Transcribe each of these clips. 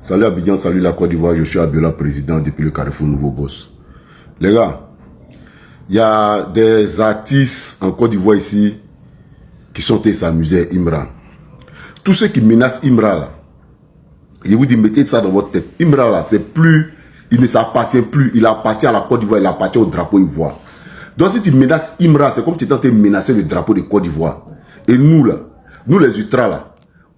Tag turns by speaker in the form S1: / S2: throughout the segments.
S1: Salut Abidjan, salut la Côte d'Ivoire, je suis Abiola, président depuis le Carrefour Nouveau Boss. Les gars, il y a des artistes en Côte d'Ivoire ici qui sont allés s'amuser à Imra. Tous ceux qui menacent Imra là, je vous dis, mettez ça dans votre tête. Imra là, c'est plus, il ne s'appartient plus, il appartient à la Côte d'Ivoire, il appartient au drapeau ivoire. Donc si tu menaces Imra, c'est comme si tu étais en train de menacer le drapeau de Côte d'Ivoire. Et nous là, nous les ultras là,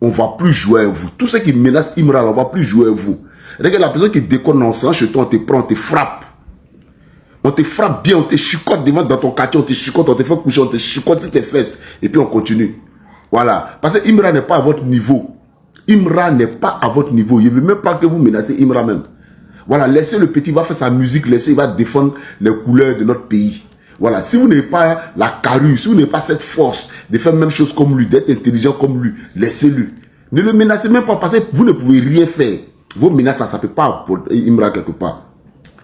S1: on ne va plus jouer avec vous. Tous ceux qui menacent Imra, on ne va plus jouer avec vous. Regarde la personne qui déconne en sang chez toi, on te prend, on te frappe. On te frappe bien, on te chicote devant dans ton quartier, on te chicote, on te fait coucher, on te chicote sur tes fesses. Et puis on continue. Voilà. Parce que Imra n'est pas à votre niveau. Imra n'est pas à votre niveau. Il ne veut même pas que vous menacez Imra même. Voilà. Laissez le petit, il va faire sa musique, laissez, il va défendre les couleurs de notre pays. Voilà, si vous n'avez pas la carrure, si vous n'avez pas cette force de faire la même chose comme lui, d'être intelligent comme lui, laissez-le. Ne le menacez même pas parce que vous ne pouvez rien faire. Vos menaces, ça ne peut pas apporter Imra quelque part.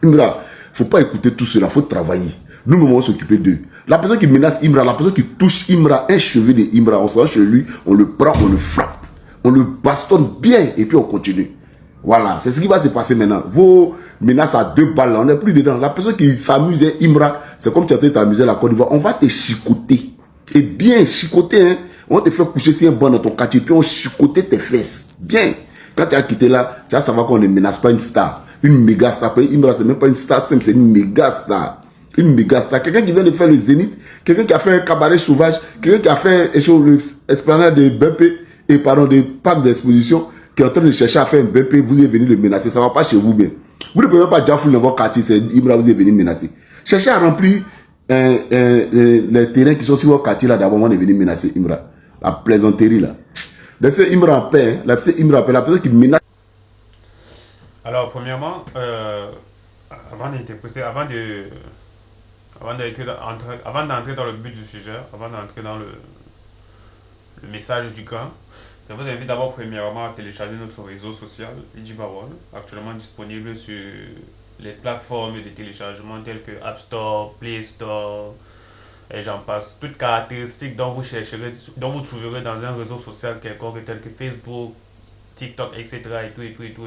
S1: Imra, il ne faut pas écouter tout cela, il faut travailler. Nous, nous, on va s'occuper d'eux. La personne qui menace Imra, la personne qui touche Imra, un cheveu de Imra, on s'en chez lui, on le prend, on le frappe. On le bastonne bien et puis on continue. Voilà, c'est ce qui va se passer maintenant. Vos menaces à 2 balles, là, on n'est plus dedans. La personne qui s'amuse, Imra, c'est comme tu es en train de t'amuser à la Côte d'Ivoire. On va te chicoter. Et bien chicoter, hein. On te fait coucher sur un banc dans ton quartier, puis on chicoter tes fesses. Bien. Quand tu as quitté là, tu vas savoir qu'on ne menace pas une star. Une méga star. Imra, c'est même pas une star simple, c'est une méga star. Une méga star. Quelqu'un qui vient de faire le Zénith, quelqu'un qui a fait un cabaret sauvage, quelqu'un qui a fait l'esplanade de BP, et pardon, des parcs d'exposition, qui est en train de chercher à faire un BP, vous êtes venu le menacer, ça ne va pas chez vous bien. Vous ne pouvez même pas déjà fouiller dans votre quartier, c'est Imra, vous êtes venu menacer. Cherchez à remplir les terrains qui sont sur votre quartier là, d'abord, on est venu menacer Imra. La plaisanterie là. Laissez Imra en paix, laissez Imra en paix, la personne qui menace.
S2: Alors, premièrement, avant d'interpréter, avant d'entrer dans le but du sujet, avant d'entrer dans le message du camp, je vous invite d'abord premièrement à télécharger notre réseau social, Ijibarol, actuellement disponible sur les plateformes de téléchargement telles que App Store, Play Store, et j'en passe. Toutes caractéristiques dont vous chercherez, dont vous trouverez dans un réseau social quelconque tel que Facebook, TikTok, etc. et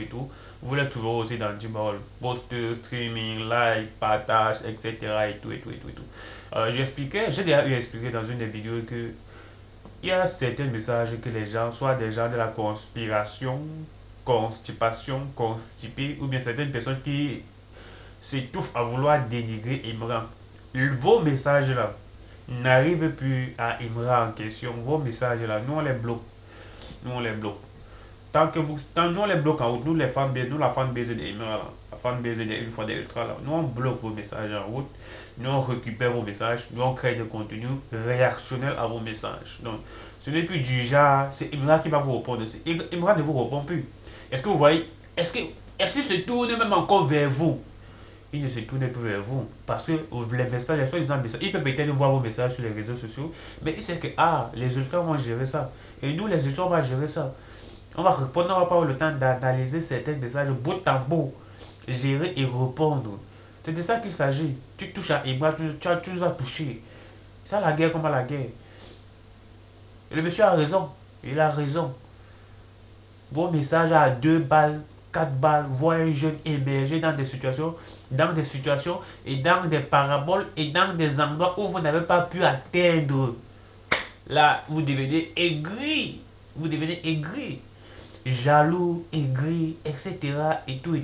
S2: tout. Vous les trouverez aussi dans Ijibarol. Poster, streaming, like, partage, etc. et tout. J'ai déjà eu expliqué dans une des vidéos que il y a certains messages que les gens, soit des gens de la conspiration, constipation, constipés, ou bien certaines personnes qui s'étouffent à vouloir dénigrer Imran. Vos messages là n'arrivent plus à Imran en question. Vos messages là, nous on les bloque. Nous on les bloque. Tant nous on les bloque en route, nous les fanbase, nous la fanbase de Imran là, la fanbase de une fois des ultras là, nous on bloque vos messages en route. Nous on récupère vos messages, nous on crée des contenus réactionnels à vos messages. Donc, ce n'est plus du genre, c'est Imran qui va vous répondre. Imran ne vous répond plus. Est-ce que vous voyez, est-ce qu'il se tourne même encore vers vous? Il ne se tourne plus vers vous. Parce que les messages, il peut peut-être voir vos messages sur les réseaux sociaux, mais il sait que, les ultras vont gérer ça. Et nous, les ultras, on va gérer ça. On va répondre, on va pas avoir le temps d'analyser certains messages bout à bout, gérer et répondre. C'est de ça qu'il s'agit. Tu touches à Imran, tu nous as touché. C'est la guerre comme à la guerre. Et le monsieur a raison. Il a raison. Vos messages à 2 balles, 4 balles, voient un jeune émerger dans des situations et dans des paraboles et dans des endroits où vous n'avez pas pu atteindre. Là, vous devenez aigri. Vous devenez aigri. Jaloux, aigri, etc. Et tout.